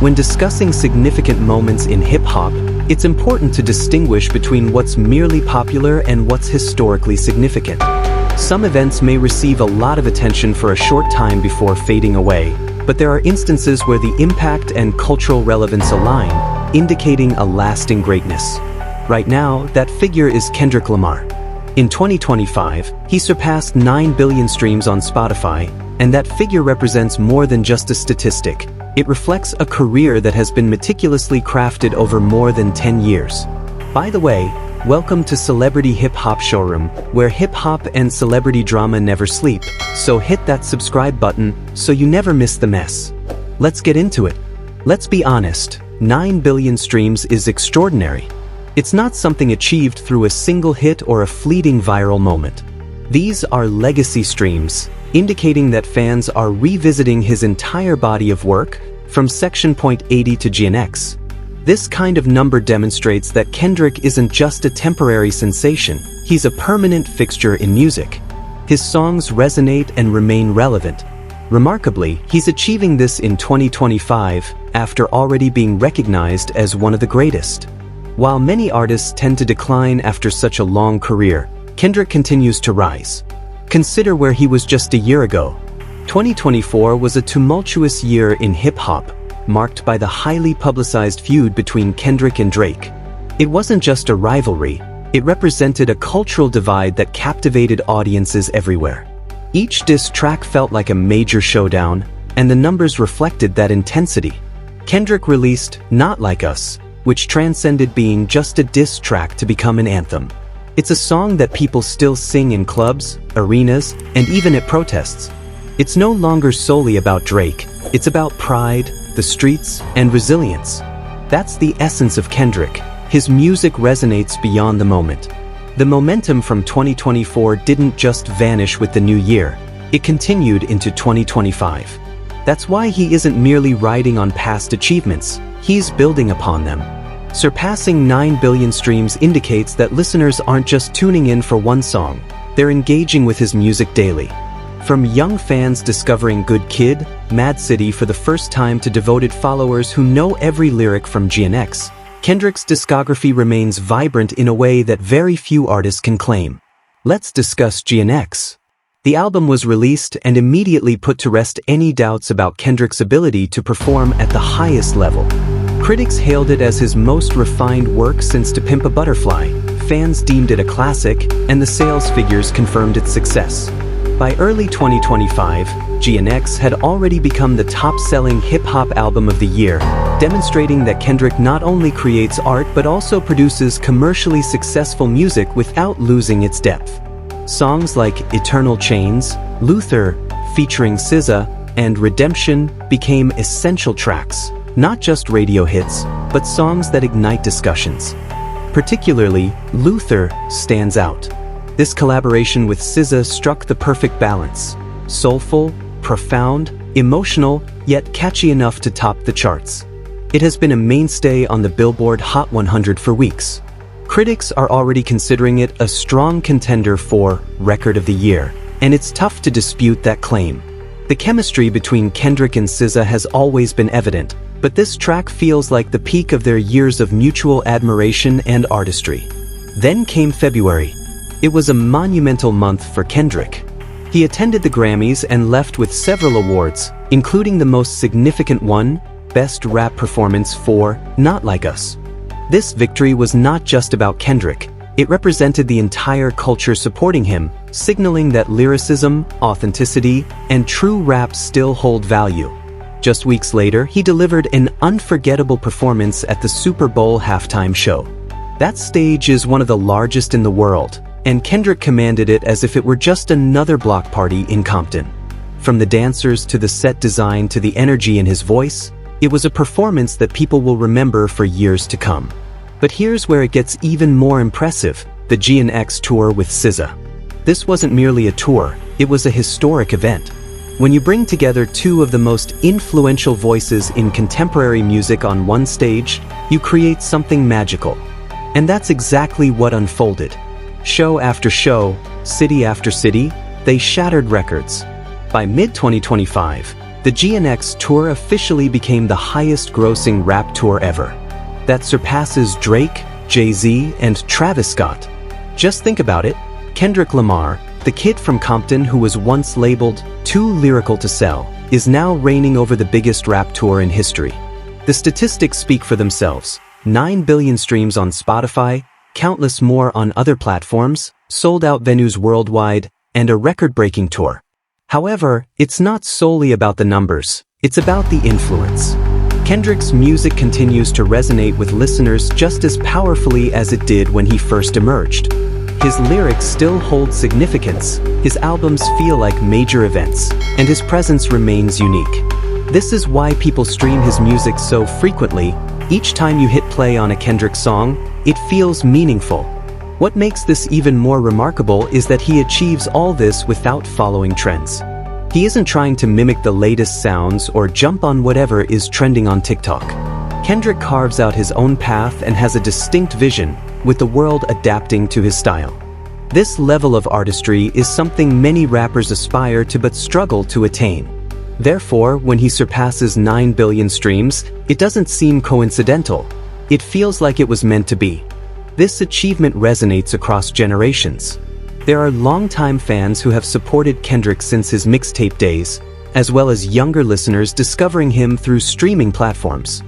When discussing significant moments in hip-hop, it's important to distinguish between what's merely popular and what's historically significant. Some events may receive a lot of attention for a short time before fading away, but there are instances where the impact and cultural relevance align, indicating a lasting greatness. Right now, that figure is Kendrick Lamar. In 2025, he surpassed 9 billion streams on Spotify, and that figure represents more than just a statistic. It reflects a career that has been meticulously crafted over more than 10 years. By the way, welcome to Celebrity Hip Hop Showroom, where hip hop and celebrity drama never sleep, so hit that subscribe button so you never miss the mess. Let's get into it. Let's be honest, 9 billion streams is extraordinary. It's not something achieved through a single hit or a fleeting viral moment. These are legacy streams, indicating that fans are revisiting his entire body of work, from Section m.A.A.d to GNX. This kind of number demonstrates that Kendrick isn't just a temporary sensation, he's a permanent fixture in music. His songs resonate and remain relevant. Remarkably, he's achieving this in 2025, after already being recognized as one of the greatest. While many artists tend to decline after such a long career, Kendrick continues to rise. Consider where he was just a year ago. 2024 was a tumultuous year in hip-hop, marked by the highly publicized feud between Kendrick and Drake. It wasn't just a rivalry, it represented a cultural divide that captivated audiences everywhere. Each diss track felt like a major showdown, and the numbers reflected that intensity. Kendrick released Not Like Us, which transcended being just a diss track to become an anthem. It's a song that people still sing in clubs, arenas, and even at protests. It's no longer solely about Drake, it's about pride, the streets, and resilience. That's the essence of Kendrick. His music resonates beyond the moment. The momentum from 2024 didn't just vanish with the new year, it continued into 2025. That's why he isn't merely riding on past achievements, he's building upon them. Surpassing 9 billion streams indicates that listeners aren't just tuning in for one song, they're engaging with his music daily. From young fans discovering Good Kid, Mad City for the first time to devoted followers who know every lyric from GNX, Kendrick's discography remains vibrant in a way that very few artists can claim. Let's discuss GNX. The album was released and immediately put to rest any doubts about Kendrick's ability to perform at the highest level. Critics hailed it as his most refined work since To Pimp a Butterfly, fans deemed it a classic, and the sales figures confirmed its success. By early 2025, GNX had already become the top-selling hip-hop album of the year, demonstrating that Kendrick not only creates art but also produces commercially successful music without losing its depth. Songs like Eternal Chains, Luther, featuring SZA, and Redemption became essential tracks, not just radio hits, but songs that ignite discussions. Particularly, Luther stands out. This collaboration with SZA struck the perfect balance: soulful, profound, emotional, yet catchy enough to top the charts. It has been a mainstay on the Billboard Hot 100 for weeks. Critics are already considering it a strong contender for Record of the Year, and it's tough to dispute that claim. The chemistry between Kendrick and SZA has always been evident, but this track feels like the peak of their years of mutual admiration and artistry. Then came February. It was a monumental month for Kendrick. He attended the Grammys and left with several awards, including the most significant one, Best Rap Performance for Not Like Us. This victory was not just about Kendrick, it represented the entire culture supporting him, signaling that lyricism, authenticity, and true rap still hold value. Just weeks later, he delivered an unforgettable performance at the Super Bowl halftime show. That stage is one of the largest in the world, and Kendrick commanded it as if it were just another block party in Compton. From the dancers to the set design to the energy in his voice, it was a performance that people will remember for years to come. But here's where it gets even more impressive: the GNX Tour with SZA. This wasn't merely a tour, it was a historic event. When you bring together two of the most influential voices in contemporary music on one stage, you create something magical. And that's exactly what unfolded. Show after show, city after city, they shattered records. By mid-2025, the GNX Tour officially became the highest-grossing rap tour ever. That surpasses Drake, Jay-Z, and Travis Scott. Just think about it. Kendrick Lamar, the kid from Compton who was once labeled too lyrical to sell, is now reigning over the biggest rap tour in history. The statistics speak for themselves. 9 billion streams on Spotify, countless more on other platforms, sold-out venues worldwide, and a record-breaking tour. However, it's not solely about the numbers, it's about the influence. Kendrick's music continues to resonate with listeners just as powerfully as it did when he first emerged. His lyrics still hold significance, his albums feel like major events, and his presence remains unique. This is why people stream his music so frequently. Each time you hit play on a Kendrick song, it feels meaningful. What makes this even more remarkable is that he achieves all this without following trends. He isn't trying to mimic the latest sounds or jump on whatever is trending on TikTok. Kendrick carves out his own path and has a distinct vision, with the world adapting to his style. This level of artistry is something many rappers aspire to but struggle to attain. Therefore, when he surpasses 9 billion streams, it doesn't seem coincidental. It feels like it was meant to be. This achievement resonates across generations. There are longtime fans who have supported Kendrick since his mixtape days, as well as younger listeners discovering him through streaming platforms.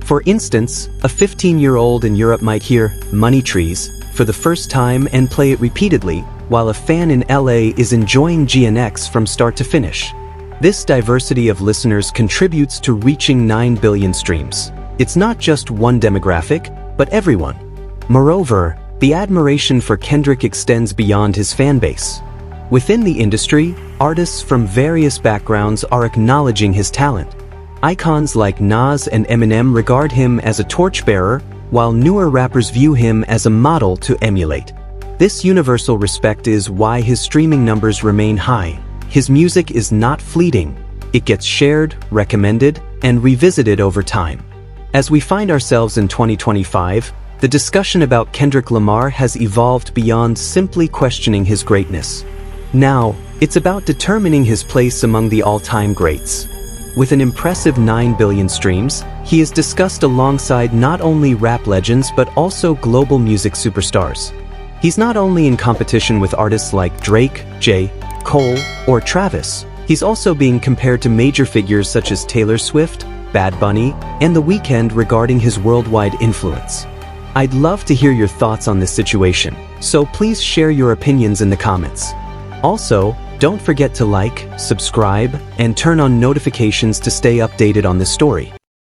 For instance, a 15-year-old in Europe might hear Money Trees for the first time and play it repeatedly, while a fan in LA is enjoying GNX from start to finish. This diversity of listeners contributes to reaching 9 billion streams. It's not just one demographic, but everyone. Moreover, the admiration for Kendrick extends beyond his fanbase. Within the industry, artists from various backgrounds are acknowledging his talent. Icons like Nas and Eminem regard him as a torchbearer, while newer rappers view him as a model to emulate. This universal respect is why his streaming numbers remain high. His music is not fleeting. It gets shared, recommended, and revisited over time. As we find ourselves in 2025, the discussion about Kendrick Lamar has evolved beyond simply questioning his greatness. Now, it's about determining his place among the all-time greats. With an impressive 9 billion streams, he is discussed alongside not only rap legends but also global music superstars. He's not only in competition with artists like Drake, Jay, Cole, or Travis, he's also being compared to major figures such as Taylor Swift, Bad Bunny, and The Weeknd regarding his worldwide influence. I'd love to hear your thoughts on this situation, so please share your opinions in the comments. Also, don't forget to like, subscribe, and turn on notifications to stay updated on this story.